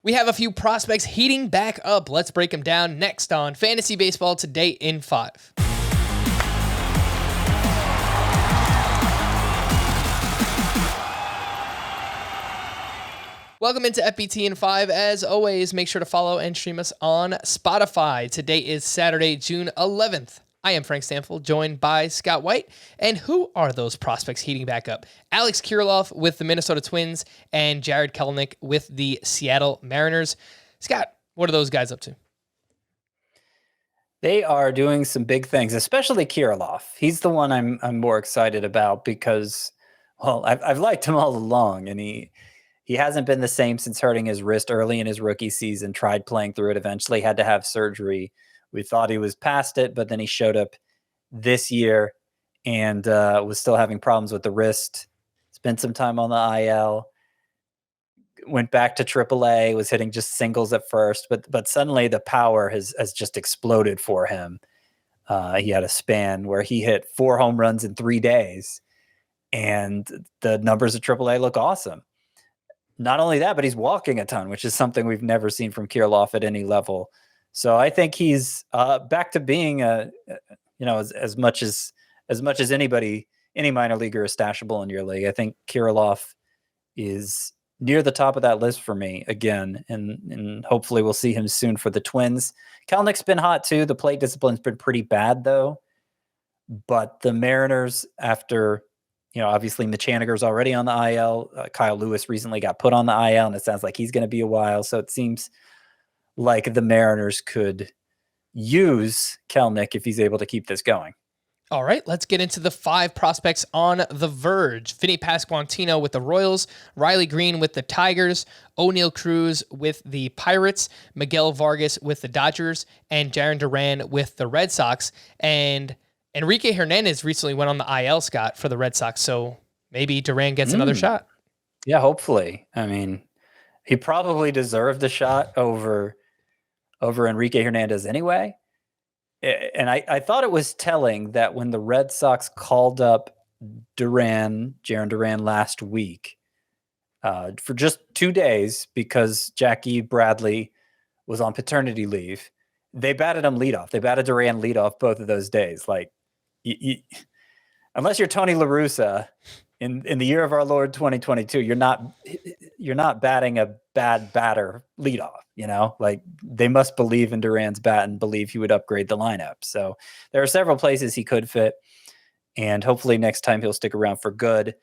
We have a few prospects heating back up. Let's break them down next on Fantasy Baseball Today in 5. Welcome into FBT in 5. As always, make sure to follow and stream us on Spotify. Today is Saturday, June 11th. I am Frank Stanfield, joined by Scott White. And who are those prospects heating back up? Alex Kirilloff with the Minnesota Twins and Jarred Kelenic with the Seattle Mariners. Scott, what are those guys up to? They are doing some big things, especially Kirilloff. He's the one I'm more excited about because, well, I've liked him all along, and he hasn't been the same since hurting his wrist early in his rookie season. Tried playing through it, eventually had to have surgery. We thought he was past it, but then he showed up this year and was still having problems with the wrist. Spent some time on the IL. Went back to AAA, was hitting just singles at first, but suddenly the power has just exploded for him. He had a span where he hit 4 home runs in 3 days, and the numbers at AAA look awesome. Not only that, but he's walking a ton, which is something we've never seen from Kirilloff at any level. So I think he's back to being as much as anybody, any minor leaguer is stashable in your league. I think Kirilloff is near the top of that list for me again, and hopefully we'll see him soon for the Twins. Kelenic's been hot too. The plate discipline's been pretty bad though, but the Mariners, after obviously Mechaniger's already on the IL, Kyle Lewis recently got put on the IL, and it sounds like he's going to be a while. So it seems like the Mariners could use Kelenic if he's able to keep this going. All right, let's get into the 5 prospects on the verge. Vinnie Pasquantino with the Royals, Riley Green with the Tigers, O'Neill Cruz with the Pirates, Miguel Vargas with the Dodgers, and Duran with the Red Sox. And Enrique Hernandez recently went on the IL, Scott, for the Red Sox, so maybe Duran gets another shot. Yeah, hopefully. I mean, he probably deserved the shot over Enrique Hernandez anyway. And I thought it was telling that when the Red Sox called up Jarren Duran last week for just 2 days because Jackie Bradley was on paternity leave, they batted him leadoff. They batted Duran leadoff both of those days. Like, unless you're Tony La Russa in the year of our Lord 2022, you're not batting a bad batter leadoff. Like, they must believe in Duran's bat and believe he would upgrade the lineup. So there are several places he could fit, and hopefully next time he'll stick around for good.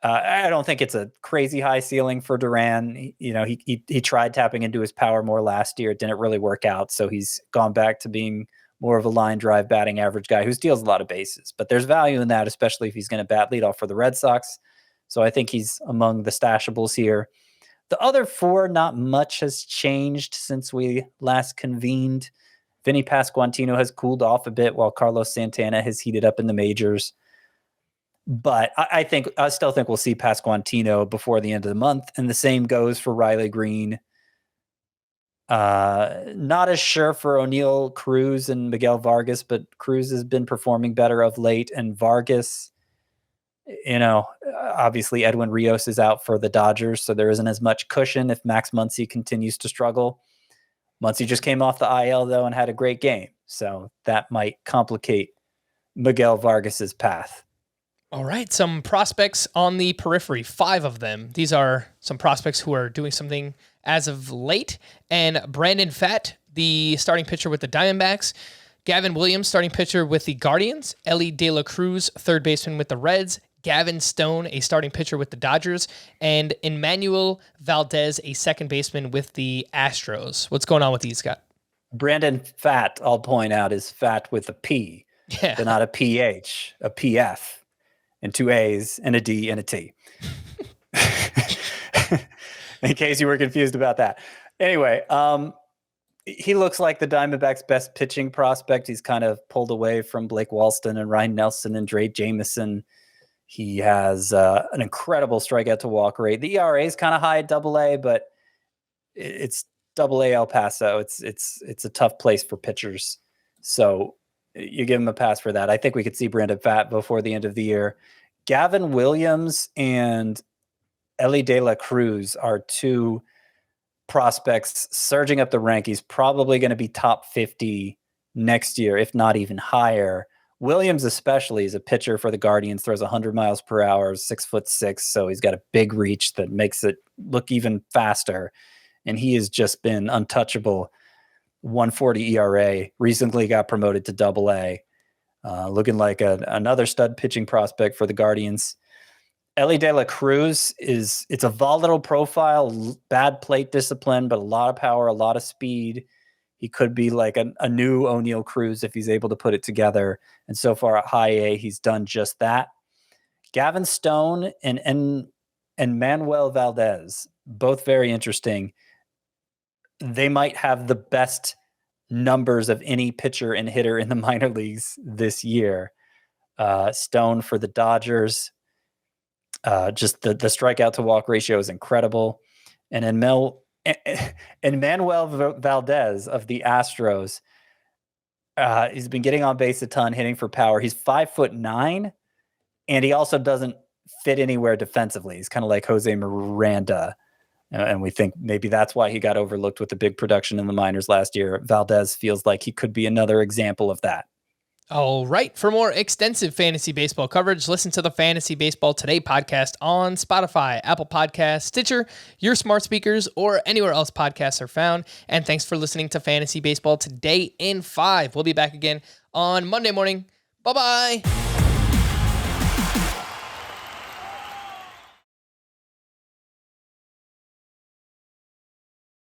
I don't think it's a crazy high ceiling for Duran. He tried tapping into his power more last year. It didn't really work out. So he's gone back to being more of a line drive batting average guy who steals a lot of bases, but there's value in that, especially if he's going to bat leadoff for the Red Sox. So I think he's among the stashables here. The other 4, not much has changed since we last convened. Vinnie Pasquantino has cooled off a bit while Carlos Santana has heated up in the majors. But I still think we'll see Pasquantino before the end of the month. And the same goes for Riley Green. Not as sure for O'Neill Cruz and Miguel Vargas, but Cruz has been performing better of late. And Vargas, obviously Edwin Rios is out for the Dodgers, so there isn't as much cushion if Max Muncy continues to struggle. Muncy just came off the IL, though, and had a great game, so that might complicate Miguel Vargas's path. All right, some prospects on the periphery, 5 of them. These are some prospects who are doing something as of late. And Brandon Pfaadt, the starting pitcher with the Diamondbacks. Gavin Williams, starting pitcher with the Guardians. Elly De La Cruz, third baseman with the Reds. Gavin Stone, a starting pitcher with the Dodgers. And Emmanuel Valdez, a second baseman with the Astros. What's going on with these guys? Brandon Pfaadt, I'll point out, is fat with a P. Yeah. They're not a PH, a PF. And 2 A's and a D and a T. In case you were confused about that. Anyway, he looks like the Diamondbacks' best pitching prospect. He's kind of pulled away from Blake Walston and Ryan Nelson and Dre Jameson. He has an incredible strikeout to walk rate. The ERA is kind of high at AA, but it's AA El Paso. It's a tough place for pitchers. So you give him a pass for that. I think we could see Brandon Pfaadt before the end of the year. Gavin Williams and Elly De La Cruz are 2 prospects surging up the rank. He's probably going to be top 50 next year, if not even higher. Williams especially is a pitcher for the Guardians, throws 100 miles per hour, 6'6", so he's got a big reach that makes it look even faster. And he has just been untouchable. 140 ERA, recently got promoted to Double-A, looking like another stud pitching prospect for the Guardians. Elly De La Cruz it's a volatile profile, bad plate discipline, but a lot of power, a lot of speed. He could be like a new O'Neal Cruz if he's able to put it together. And so far at high A, he's done just that. Gavin Stone and Manuel Valdez, both very interesting. They might have the best numbers of any pitcher and hitter in the minor leagues this year. Stone for the Dodgers. Just the strikeout to walk ratio is incredible. And Manuel Valdez of the Astros, he's been getting on base a ton, hitting for power. He's 5'9", and he also doesn't fit anywhere defensively. He's kind of like Jose Miranda. And we think maybe that's why he got overlooked with the big production in the minors last year. Valdez feels like he could be another example of that. All right. For more extensive fantasy baseball coverage, listen to the Fantasy Baseball Today podcast on Spotify, Apple Podcasts, Stitcher, your smart speakers, or anywhere else podcasts are found. And thanks for listening to Fantasy Baseball Today in 5. We'll be back again on Monday morning. Bye-bye.